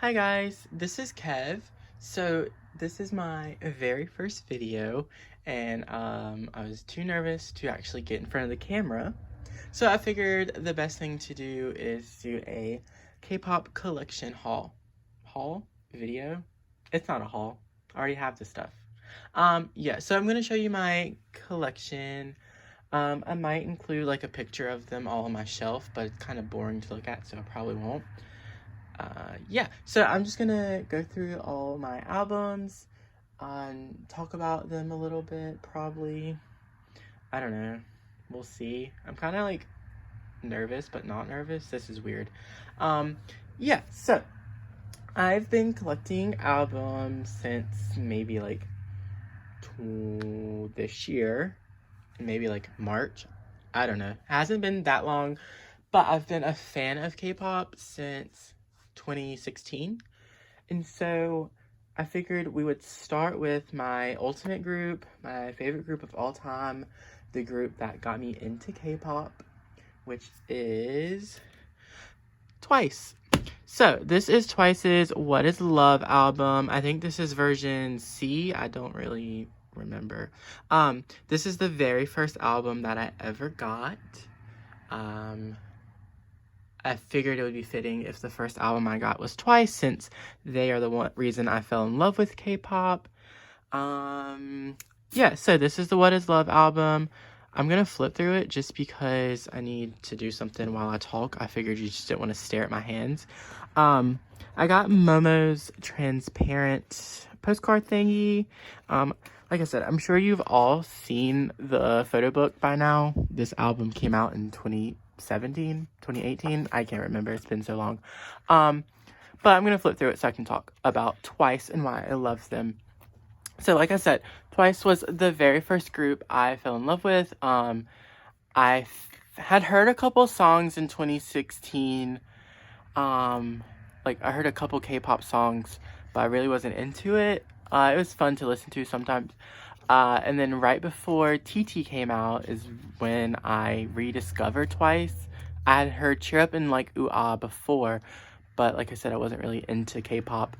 Hi guys, this is Kev. So this is my very first video and I was too nervous to actually get in front of the camera. So I figured the best thing to do is do a K-pop collection haul. Haul? Video? It's not a haul. I already have the stuff. Yeah, so I'm going to show you my collection. I might include like a picture of them all on my shelf, but it's kind of boring to look at, so I probably won't. Yeah, so I'm just gonna go through all my albums and talk about them a little bit, probably. I don't know. We'll see. I'm kind of like nervous, but not nervous. This is weird. Yeah, so I've been collecting albums since maybe like this year, maybe like March. I don't know. It hasn't been that long, but I've been a fan of K-pop since 2016. And so I figured we would start with my ultimate group, my favorite group of all time, the group that got me into K-pop, which is Twice. So this is Twice's What Is Love album. I think this is version C. I don't really remember. This is the very first album that I ever got. I figured it would be fitting if the first album I got was Twice, since they are the reason I fell in love with K-pop. Yeah, so this is the What Is Love album. I'm gonna flip through it just because I need to do something while I talk. I figured you just didn't want to stare at my hands. I got Momo's transparent postcard thingy. Like I said, I'm sure you've all seen the photo book by now. This album came out in 2018. I can't remember. It's been so long. But I'm gonna flip through it so I can talk about Twice and why I love them. So like I said, Twice was the very first group I fell in love with. I had heard a couple songs in 2016. Like I heard a couple K-pop songs, but I really wasn't into it. It was fun to listen to sometimes. And then right before TT came out is when I rediscovered Twice. I had heard Cheer Up and like Ooh Ah before, but like I said, I wasn't really into K-pop.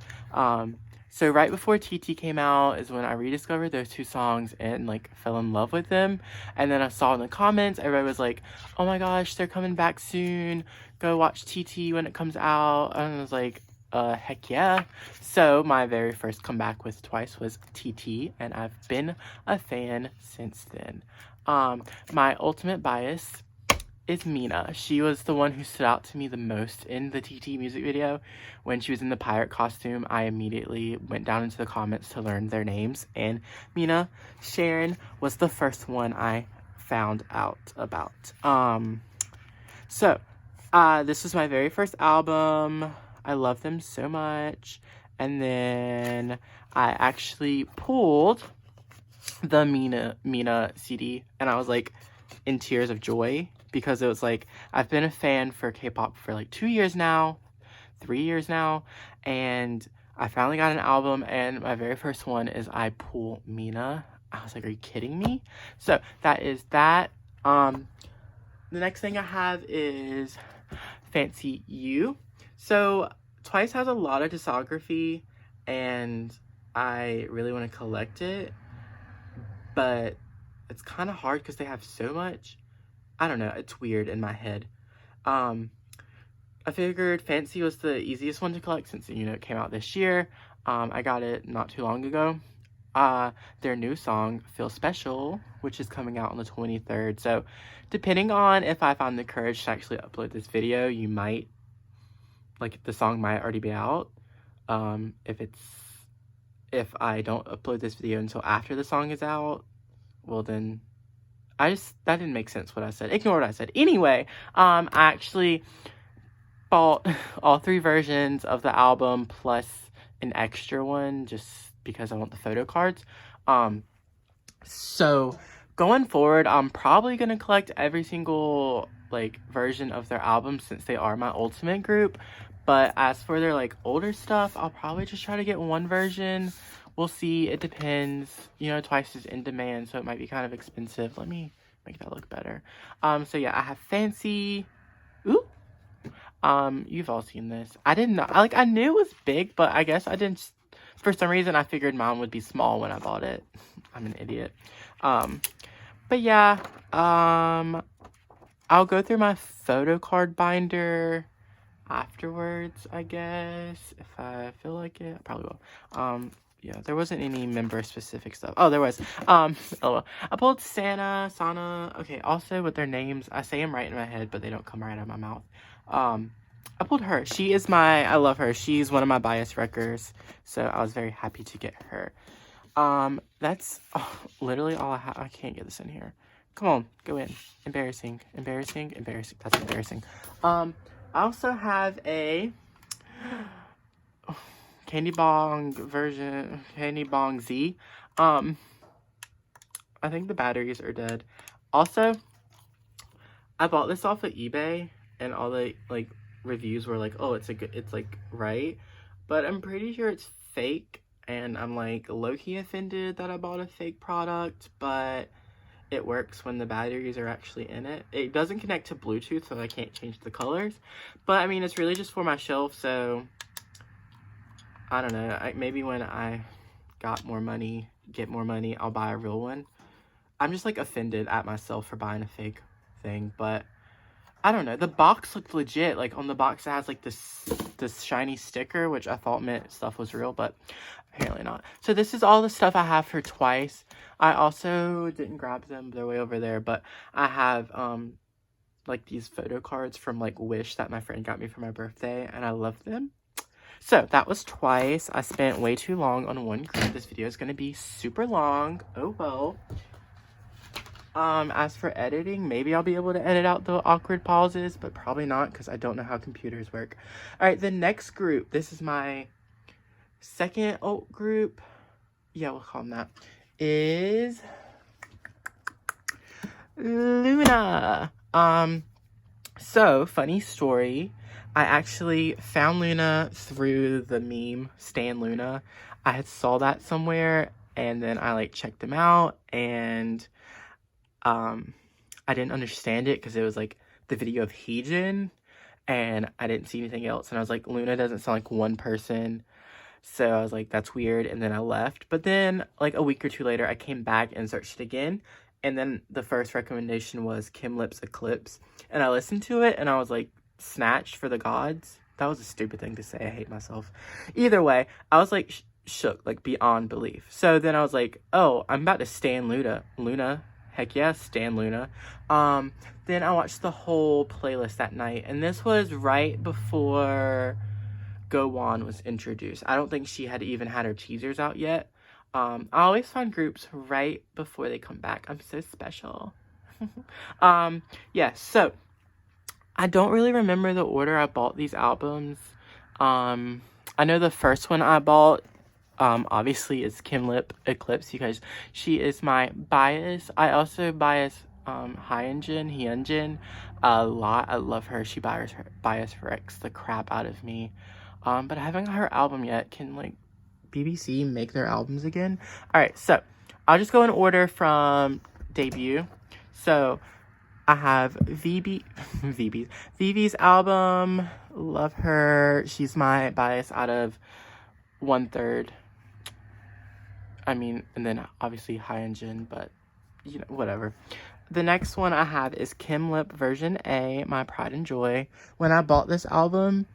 So right before TT came out is when I rediscovered those two songs and like fell in love with them. And then I saw in the comments, everybody was like, oh my gosh, they're coming back soon. Go watch TT when it comes out. And I was like, heck yeah. So my very first comeback with Twice was TT, and I've been a fan since then. My ultimate bias is Mina. She was the one who stood out to me the most in the TT music video. When she was in the pirate costume, I immediately went down into the comments to learn their names, and Mina Sharon was the first one I found out about. This was my very first album. I love them so much. And then I actually pulled the Mina CD, and I was like in tears of joy because it was like I've been a fan for K-pop for like 3 years now, and I finally got an album, and my very first one is I Pull Mina. I was like, are you kidding me? So that is that. The next thing I have is Fancy You. So Twice has a lot of discography, and I really want to collect it, but it's kind of hard because they have so much. I don't know, it's weird in my head. I figured Fancy was the easiest one to collect since, you know, it came out this year. I got it not too long ago. Their new song, Feel Special, which is coming out on the 23rd. So depending on if I find the courage to actually upload this video, you might, like, the song might already be out. If I don't upload this video until after the song is out, well then, that didn't make sense what I said. Ignore what I said. Anyway, I actually bought all 3 versions of the album plus an extra one just because I want the photo cards. So going forward, I'm probably going to collect every single like version of their album since they are my ultimate group. But as for their like older stuff, I'll probably just try to get one version. We'll see. It depends. You know, Twice is in demand, so it might be kind of expensive. Let me make that look better. So yeah, I have Fancy. Ooh. You've all seen this. I didn't know, I knew it was big, but I guess I didn't, for some reason I figured mine would be small when I bought it. I'm an idiot. But yeah, I'll go through my photo card binder afterwards, I guess, if I feel like it. I probably will. Yeah, there wasn't any member specific stuff. Oh, there was. LOL. I pulled Sana. Okay, also with their names, I say them right in my head, but they don't come right out of my mouth. I pulled her. I love her. She's one of my bias wreckers, so I was very happy to get her. That's literally all I have. I can't get this in here. Come on, go in. Embarrassing. That's embarrassing. I also have a Candy Bong Z. I think the batteries are dead. Also, I bought this off of eBay, and all the like reviews were like, oh, it's like right, but I'm pretty sure it's fake, and I'm like low-key offended that I bought a fake product, but it works when the batteries are actually in it. It doesn't connect to Bluetooth, so I can't change the colors, but I mean, it's really just for my shelf, so I don't know. Maybe when I get more money, I'll buy a real one. I'm just like offended at myself for buying a fake thing, but I don't know. The box looked legit. Like on the box it has like this shiny sticker, which I thought meant stuff was real, but apparently not. So this is all the stuff I have for Twice. I also didn't grab them. They're way over there, but I have like these photo cards from like Wish that my friend got me for my birthday, and I love them. So that was Twice. I spent way too long on one group. This video is going to be super long. Oh well. As for editing, maybe I'll be able to edit out the awkward pauses, but probably not because I don't know how computers work. All right, the next group. This is my second alt group. Yeah, we'll call them that. Is LOONA. So funny story. I actually found LOONA through the meme Stan LOONA. I had saw that somewhere, and then I like checked them out, and I didn't understand it because it was like the video of Heejin, and I didn't see anything else, and I was like, LOONA doesn't sound like one person, so I was like, that's weird, and then I left. But then like a week or two later I came back and searched it again, and then the first recommendation was Kim Lip's Eclipse, and I listened to it and I was like, snatched for the gods. That was a stupid thing to say. I hate myself. Either way, I was like shook, like beyond belief. So then I was like, oh, I'm about to stan LOONA. Heck yeah, stan LOONA. Then I watched the whole playlist that night, and this was right before Go On was introduced. I don't think she had even had her teasers out yet. I always find groups right before they come back. I'm so special. Yeah, so I don't really remember the order I bought these albums. I know the first one I bought, obviously is Kim Lip Eclipse, because she is my bias. I also bias Hyunjin a lot. I love her. She bias wrecks the crap out of me. But I haven't got her album yet. Can like BBC make their albums again? Alright, so I'll just go in order from debut. So I have Vivi's album. Love her. She's my bias out of 1/3. I mean, and then obviously Hyunjin, but you know, whatever. The next one I have is Kim Lip version A, My Pride and Joy. When I bought this album,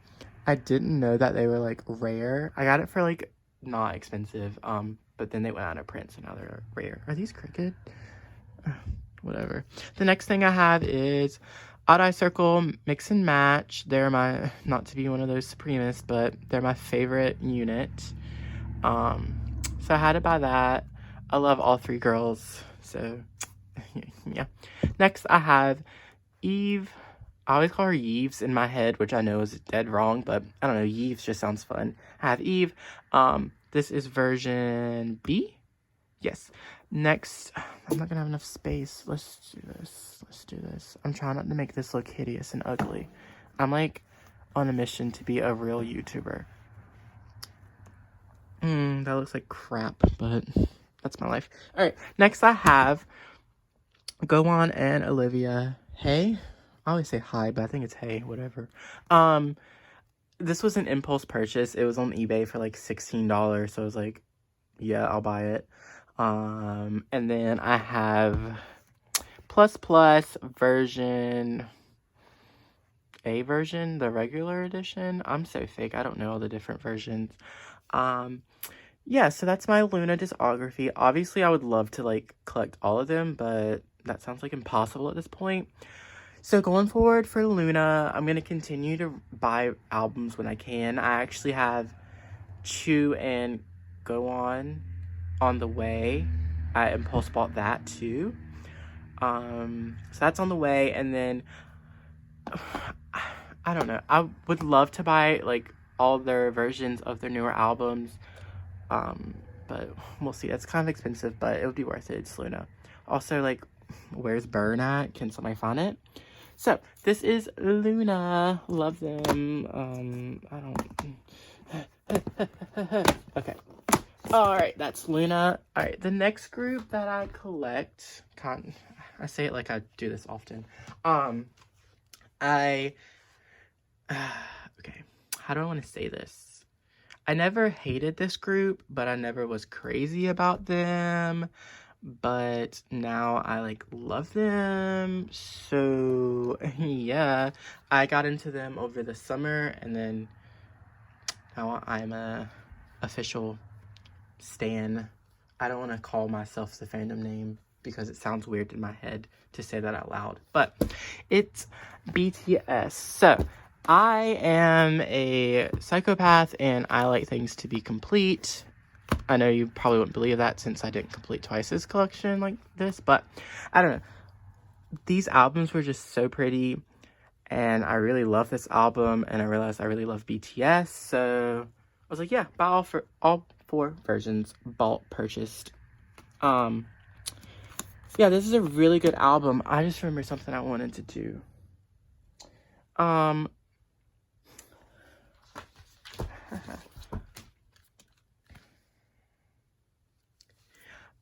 I didn't know that they were like rare. I got it for like not expensive, but then they went out of print, so now they're rare. Are these crooked? Whatever. The next thing I have is Odd Eye Circle Mix and Match. They're my, not to be one of those supremists, but they're my favorite unit. So I had to buy that. I love all three girls, so yeah. Next I have Eve. I always call her Yeeves in my head, which I know is dead wrong, but I don't know, Yeeves just sounds fun. I have Eve. This is version B. Yes. Next, I'm not gonna have enough space. Let's do this. I'm trying not to make this look hideous and ugly. I'm like on a mission to be a real YouTuber. That looks like crap, but that's my life. Alright, next I have Go On and Olivia. Hey, I always say hi, but I think it's hey, whatever. This was an impulse purchase. It was on eBay for like $16, so I was like, yeah, I'll buy it. And then I have plus version, the regular edition. I'm so fake. I don't know all the different versions. Yeah, so that's my LOONA discography. Obviously, I would love to like collect all of them, but that sounds like impossible at this point. So going forward for LOONA, I'm going to continue to buy albums when I can. I actually have Chew and Go On the way. I impulse bought that too. So that's on the way. And then, I don't know. I would love to buy like all their versions of their newer albums. But we'll see. That's kind of expensive, but it would be worth it. It's LOONA. Also, like, where's Burn at? Can somebody find it? So, this is LOONA. Love them. I don't... Okay. Alright, that's LOONA. Alright, the next group that I collect... I say it like I do this often. Okay. How do I want to say this? I never hated this group, but I never was crazy about them. But now I, like, love them. So, yeah. I got into them over the summer, and then now I'm a official stan. I don't want to call myself the fandom name because it sounds weird in my head to say that out loud. But it's BTS. So, I am a psychopath, and I like things to be complete. I know you probably wouldn't believe that since I didn't complete Twice's collection like this, but I don't know. These albums were just so pretty, and I really love this album, and I realized I really love BTS, so I was like, yeah, buy all four versions, bulk purchased. Yeah, this is a really good album. I just remember something I wanted to do.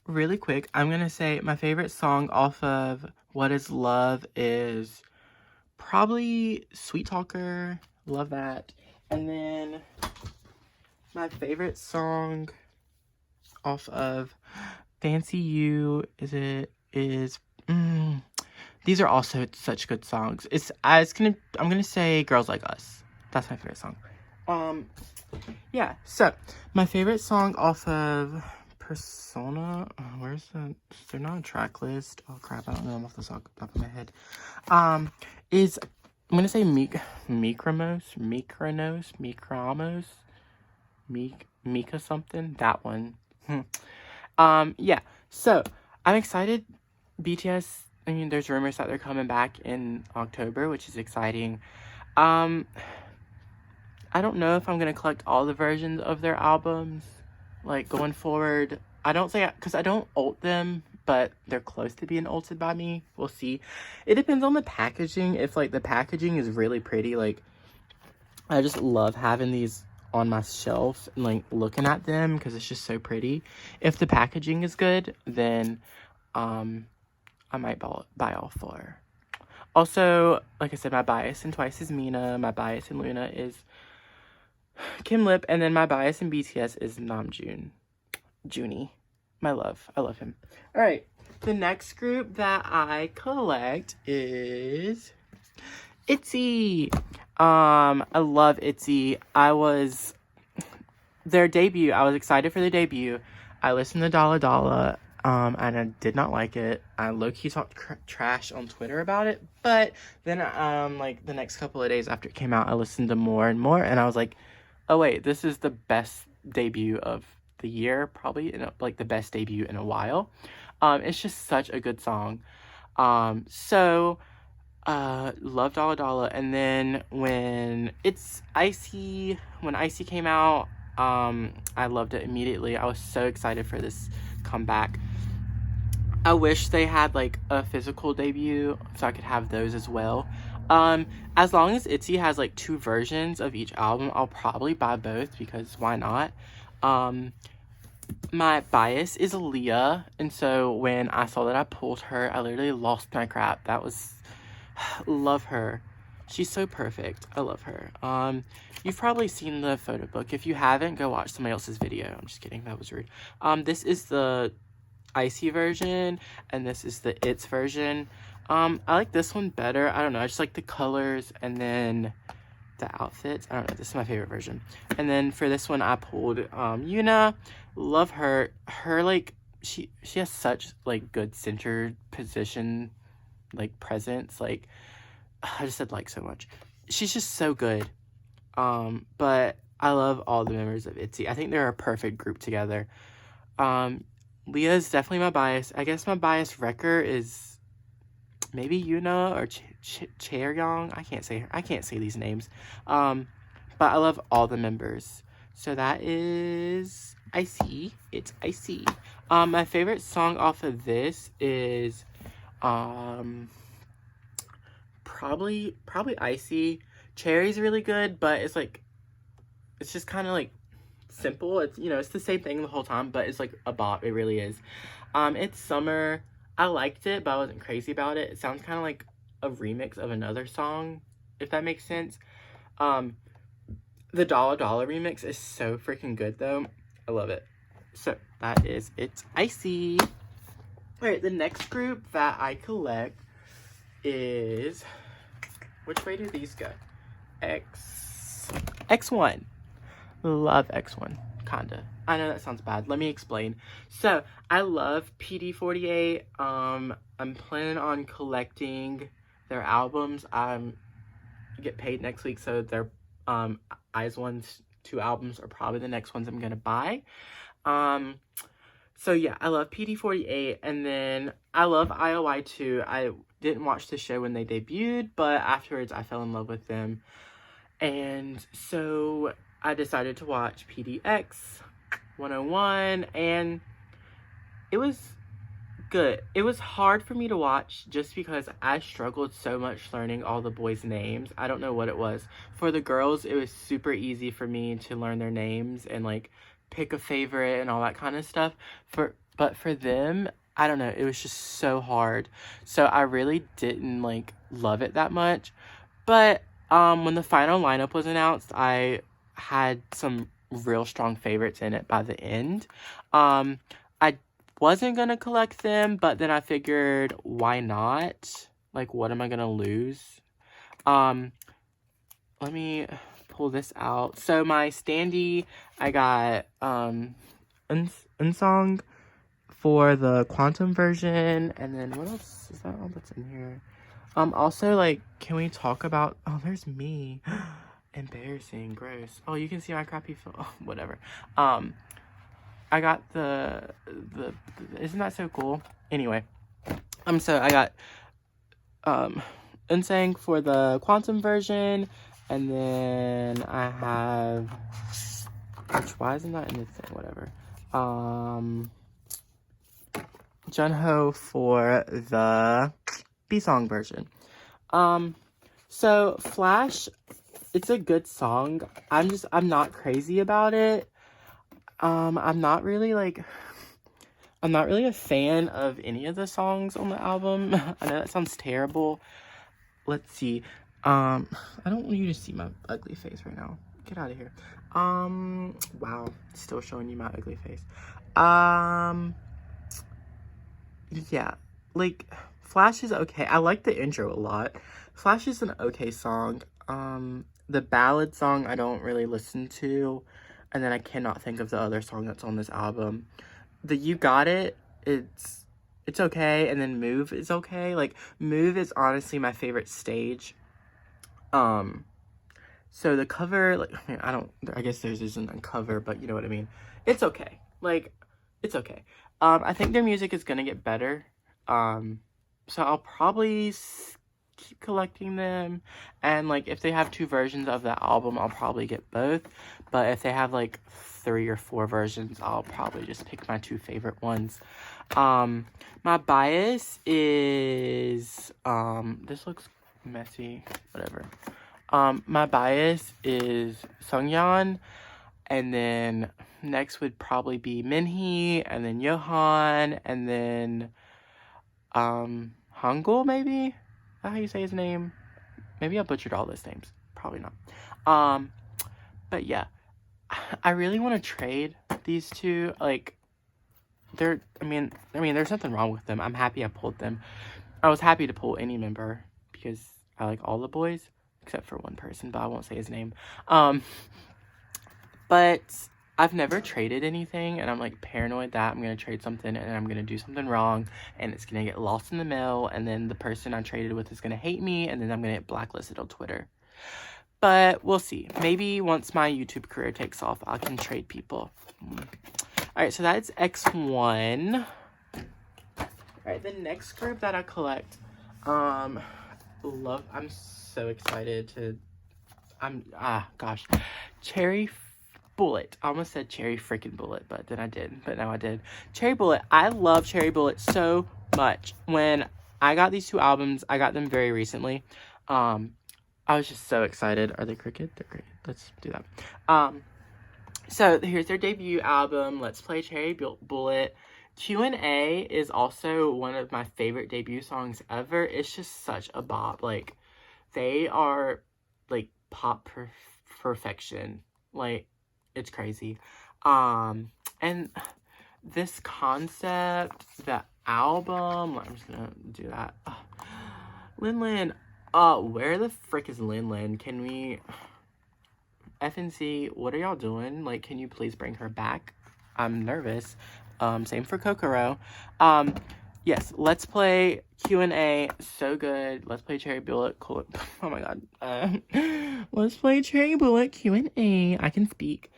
Really quick, I'm gonna say my favorite song off of What Is Love is probably Sweet Talker. Love that. And then my favorite song off of Fancy You these are also such good songs. I'm gonna say Girls Like Us. That's my favorite song. Yeah, so my favorite song off of Persona, is there not a track list? Oh crap, I don't know them off the top of my head. I'm gonna say Mika something, that one. Yeah, so I'm excited. BTS, I mean, there's rumors that they're coming back in October, which is exciting. I don't know if I'm gonna collect all the versions of their albums, like, going forward. I don't say, because I don't ult them, but they're close to being ulted by me. We'll see. It depends on the packaging. If, like, the packaging is really pretty, like, I just love having these on my shelf and, like, looking at them, because it's just so pretty. If the packaging is good, then, I might buy all four. Also, like I said, my bias in Twice is Mina. My bias in LOONA is Kim Lip, and then my bias in BTS is Namjoon. Junie. My love. I love him. Alright. The next group that I collect is Itzy. I love Itzy. Their debut. I was excited for the debut. I listened to Dalla Dalla, and I did not like it. I low-key talked trash on Twitter about it, but then, like, the next couple of days after it came out, I listened to more and more, and I was like, oh wait, this is the best debut of the year, probably, like, the best debut in a while. It's just such a good song. Love Dalla Dalla, and then when Icy came out, I loved it immediately. I was so excited for this comeback. I wish they had, like, a physical debut so I could have those as well. As long as Itzy has, like, 2 versions of each album, I'll probably buy both, because why not? My bias is Aaliyah, and so when I saw that I pulled her, I literally lost my crap. That was Love her. She's so perfect. I love her. You've probably seen the photo book. If you haven't, go watch somebody else's video. I'm just kidding. That was rude. This is the Icy version, and this is the It's version. I like this one better. I don't know. I just like the colors and then the outfits. I don't know. This is my favorite version. And then for this one, I pulled LOONA. Love her. Her, like, she has such, like, good center position, like, presence. Like, I just said like so much. She's just so good. But I love all the members of Itzy. I think they're a perfect group together. Leah's definitely my bias. I guess my bias wrecker is maybe Yuna or Chaeryong. I can't say these names. But I love all the members. So that is Icy. It's Icy. My favorite song off of this is probably Icy. Cherry's really good, but it's like, it's just kind of like simple. It's, you know, it's the same thing the whole time, but it's like a bop. It really is. It's Summer. I liked it, but I wasn't crazy about it. It sounds kind of like a remix of another song, if that makes sense. The Dollar Dollar remix is so freaking good though. I love it. So that is It's Icy. Alright, the next group that I collect is, which way do these go? X1. Love X1, kinda. I know that sounds bad. Let me explain. So, I love PD48. I'm planning on collecting their albums. I get paid next week, so their IZ*ONE's 2 albums are probably the next ones I'm gonna buy. So yeah, I love PD48, and then I love IOI too. I didn't watch the show when they debuted, but afterwards I fell in love with them. And so I decided to watch PDX 101, and it was good. It was hard for me to watch just because I struggled so much learning all the boys' names. I don't know what it was. For the girls, it was super easy for me to learn their names and like pick a favorite and all that kind of stuff. But for them, I don't know, it was just so hard. So I really didn't like love it that much. But when the final lineup was announced, I had some real strong favorites in it by the end. I wasn't gonna collect them, but then I figured, why not? Like, what am I gonna lose? Let me pull this out. So my standee, I got Unsong for the Quantum version, and then what else is that all that's in here? Also, like, can we talk about, oh, there's me. Embarrassing, gross. Oh, you can see my crappy oh, whatever. I got the isn't that so cool? Anyway, so I got Unsang for the Quantum version, and then I have, why isn't that in the thing? Whatever. Junho for the B-song version. So Flash, it's a good song. I'm not crazy about it. I'm not really a fan of any of the songs on the album. I know that sounds terrible. Let's see. I don't want you to see my ugly face right now. Get out of here. Wow. Still showing you my ugly face. Yeah. Like, Flash is okay. I like the intro a lot. Flash is an okay song. The ballad song I don't really listen to. And then I cannot think of the other song that's on this album. The You Got It, it's okay. And then Move is okay. Like, Move is honestly my favorite stage. So the cover, like, I guess theirs isn't a cover, but you know what I mean. It's okay. Like, it's okay. I think their music is gonna get better. So I'll probably keep collecting them, and like if they have 2 versions of the album, I'll probably get both. But if they have like 3 or 4 versions, I'll probably just pick my 2 favorite ones. My bias is this looks messy, whatever. My bias is Sungyeon, and then next would probably be Minhee, and then Johan, and then Hangul maybe. that how you say his name? Maybe I butchered all those names. Probably not. But yeah, I really want to trade these two. Like, I mean, there's nothing wrong with them. I'm happy I pulled them. I was happy to pull any member because I like all the boys except for one person, but I won't say his name. But I've never traded anything, and I'm like paranoid that I'm gonna trade something and I'm gonna do something wrong and it's gonna get lost in the mail, and then the person I traded with is gonna hate me, and then I'm gonna get blacklisted on Twitter. But we'll see. Maybe once my YouTube career takes off, I can trade people. Alright, so that's X1. Alright, the next group that I collect, I'm so excited to, gosh, Cherry Bullet. I almost said Cherry freaking Bullet, but then I didn't, but now I did. Cherry Bullet. I love Cherry Bullet so much. When I got these two albums, I got them very recently. I was just so excited. Are they crooked? They're great. Let's do that. So here's their debut album, Let's Play Cherry Bullet. Q&A is also one of my favorite debut songs ever. It's just such a bop. Like, they are, like, pop perfection. Like, it's crazy. And this concept, the album, I'm just gonna do that. Lin, where the frick is Lin? Can we... FNC, what are y'all doing? Like, can you please bring her back? I'm nervous. Same for Kokoro. Yes, Let's Play Q&A, so good. Let's Play Cherry Bullet, oh my god. Let's Play Cherry Bullet Q&A. I can speak.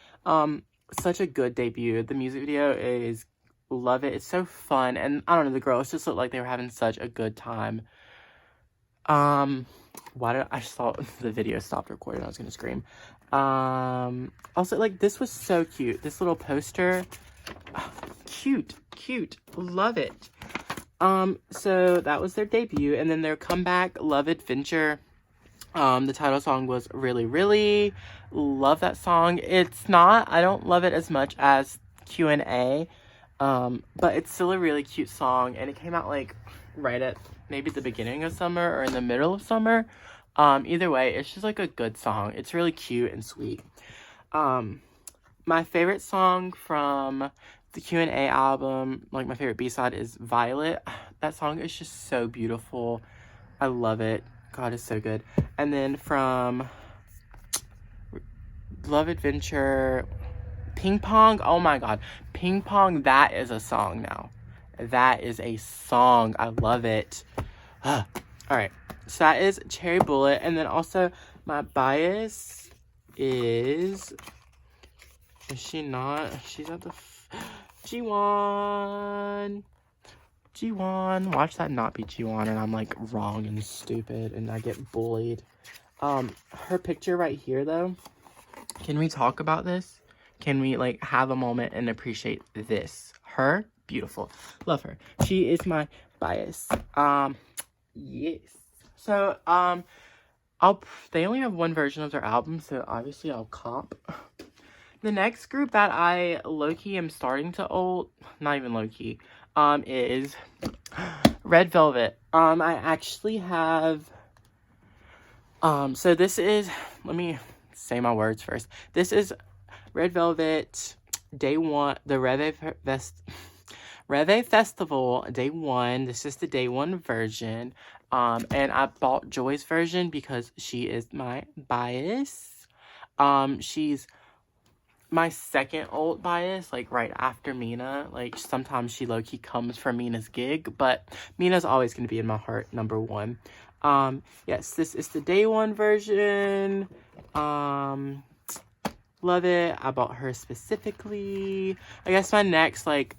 Such a good debut. The music video is, love it. It's so fun, and I don't know, the girls just look like they were having such a good time. Why did I saw the video stopped recording? I was gonna scream. Also, like, this was so cute. This little poster, cute, love it. So that was their debut, and then their comeback, Love Adventure. The title song was Really, love that song. I don't love it as much as Q&A, but it's still a really cute song, and it came out like right at maybe the beginning of summer or in the middle of summer. Either way, it's just like a good song. It's really cute and sweet. My favorite song from the Q&A album, like my favorite B-side, is Violet. That song is just so beautiful. I love it. God, it's so good. And then from Love Adventure, Ping Pong. Oh my god. Ping Pong, that is a song now. That is a song. I love it. Alright. So that is Cherry Bullet. And then also my bias is she not? She's at the G1. Watch that not be G1 and I'm like wrong and stupid and I get bullied. Her picture right here though. Can we talk about this? Can we like have a moment and appreciate this? Her, beautiful. Love her. She is my bias. Yes. So, they only have one version of their album, so obviously I'll comp. The next group that I low-key am starting to not even low-key, is Red Velvet. I actually have, so this is, let me say my words first. This is Red Velvet Day 1, the Reve Festival Day 1. This is the Day 1 version. And I bought Joy's version because she is my bias. She's my second old bias, like right after Mina. Like sometimes she low-key comes from Mina's gig, but Mina's always going to be in my heart, number 1. Yes, this is the Day 1 version. Love it. I bought her specifically. I guess my next like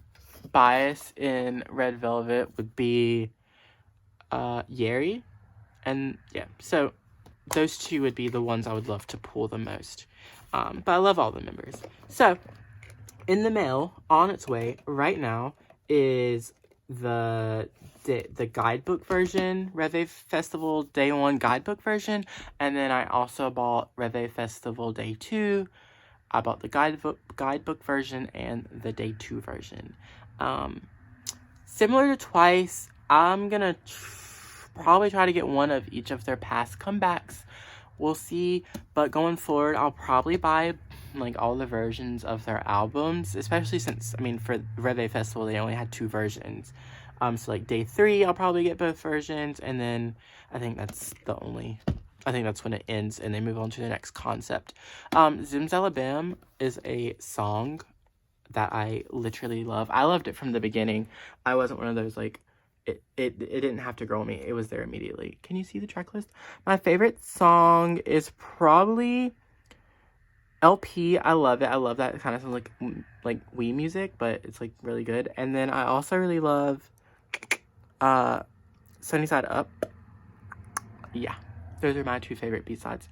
bias in Red Velvet would be Yeri. And yeah, so those two would be the ones I would love to pull the most. But I love all the members. So in the mail, on its way right now, is the guidebook version, Reve Festival Day 1 guidebook version. And then I also bought Reve Festival Day 2. I bought the guidebook version and the Day 2 version. Similar to Twice, I'm gonna probably try to get one of each of their past comebacks. We'll see. But going forward, I'll probably buy like all the versions of their albums, especially since, I mean, for Reve Festival, they only had 2 versions. So like day 3, I'll probably get both versions, and then I think that's when it ends and they move on to the next concept. Zimzalabam is a song that I literally love. I loved it from the beginning. I wasn't one of those, like, it didn't have to grow on me. It was there immediately. Can you see the track list? My favorite song is probably LP. I love it. I love that. It kind of sounds like Wii music, but it's like really good. And then I also really love Sunny Side Up. Yeah, those are my 2 favorite B-sides.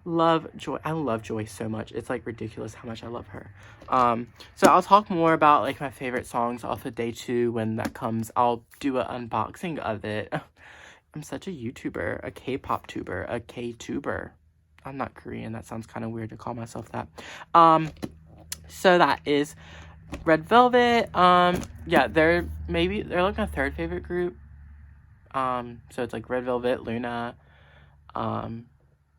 Love Joy. I love Joy so much. It's like ridiculous how much I love her. So I'll talk more about like my favorite songs off of day 2 when that comes. I'll do an unboxing of it. I'm such a YouTuber, a K-pop tuber, a K-tuber. I'm not Korean. That sounds kind of weird to call myself that. So that is Red Velvet. Yeah, they're like my 3rd favorite group. So it's like Red Velvet, LOONA.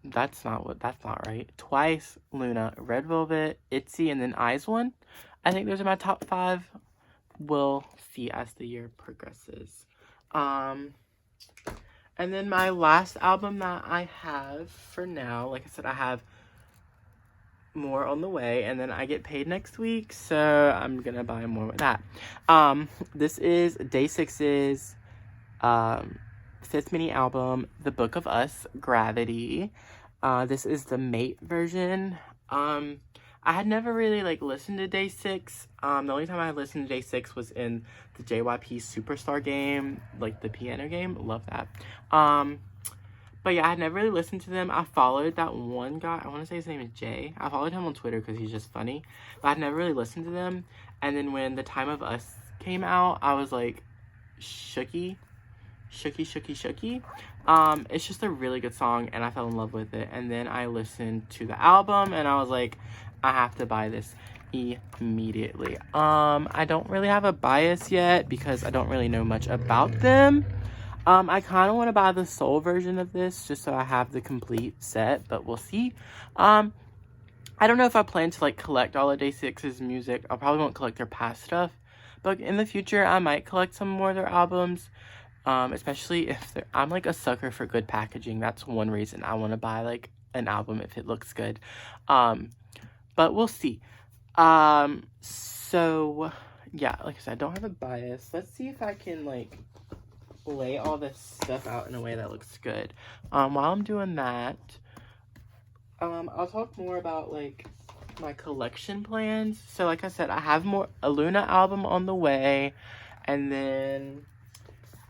That's not right. Twice, LOONA, Red Velvet, Itzy, and then IZ*ONE. I think those are my top 5. We'll see as the year progresses. And then my last album that I have for now, like I said, I have more on the way, and then I get paid next week, so I'm gonna buy more with that. This is DaySix's 5th mini album, The Book of Us, Gravity. This is the Mate version. I had never really like listened to DaySix. The only time I listened to DaySix was in the JYP Superstar game, like the piano game. Love that. But yeah, I had never really listened to them. I followed that one guy. I want to say his name is Jay. I followed him on Twitter because he's just funny. But I'd never really listened to them. And then when The Time of Us came out, I was like, shooky. It's just a really good song, and I fell in love with it. And then I listened to the album, and I was like, I have to buy this immediately. I don't really have a bias yet because I don't really know much about them. I kind of want to buy the Soul version of this just so I have the complete set, but we'll see. I don't know if I plan to like collect all of DaySix's music. I probably won't collect their past stuff, but in the future I might collect some more of their albums. Especially if I'm like a sucker for good packaging. That's one reason I want to buy like an album if it looks good. But we'll see. So yeah, like I said, I don't have a bias. Let's see if I can like lay all this stuff out in a way that looks good. While I'm doing that, I'll talk more about like my collection plans. So like I said, I have a LOONA album on the way, and then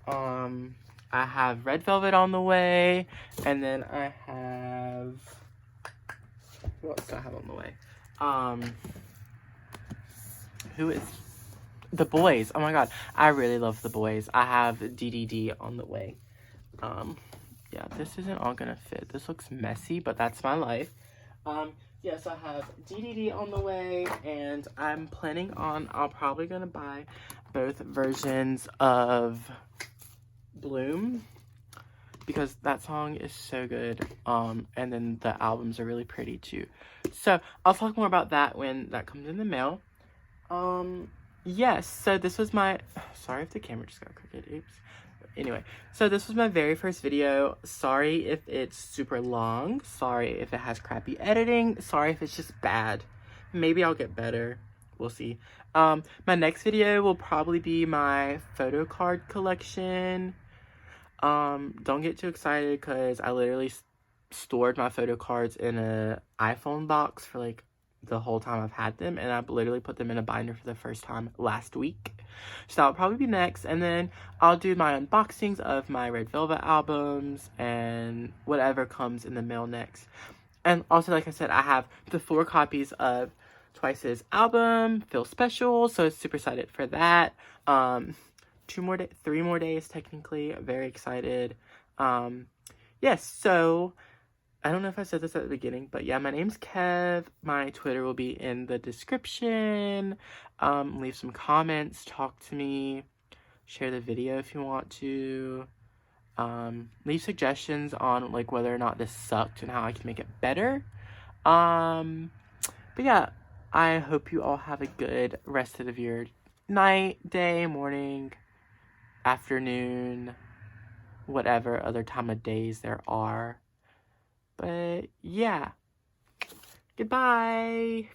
I have Red Velvet on the way, and then I have, what else do I have on the way? Who is The Boys? Oh my god, I really love The Boys. I have DDD on the way. Yeah, this isn't all gonna fit. This looks messy, but that's my life. Yes, I have DDD on the way, and I'm planning on, I'm probably gonna buy both versions of Bloom, because that song is so good, and then the albums are really pretty too. So I'll talk more about that when that comes in the mail. Yes, so this was my, sorry if the camera just got crooked, oops. Anyway, so this was my very first video. Sorry if it's super long, sorry if it has crappy editing, sorry if it's just bad. Maybe I'll get better, we'll see. My next video will probably be my photo card collection. Don't get too excited because I literally stored my photo cards in an iPhone box for like the whole time I've had them, and I've literally put them in a binder for the first time last week. So that'll probably be next, and then I'll do my unboxings of my Red Velvet albums and whatever comes in the mail next. And also, like I said, I have the 4 copies of Twice's album, Feel Special, so super excited for that. 3 more days technically. Very excited. Yes, so I don't know if I said this at the beginning, but yeah, my name's Kev. My Twitter will be in the description. Leave some comments, talk to me, share the video if you want to. Leave suggestions on, like, whether or not this sucked and how I can make it better. But yeah, I hope you all have a good rest of your night, day, morning, afternoon, whatever other time of days there are. But yeah, goodbye.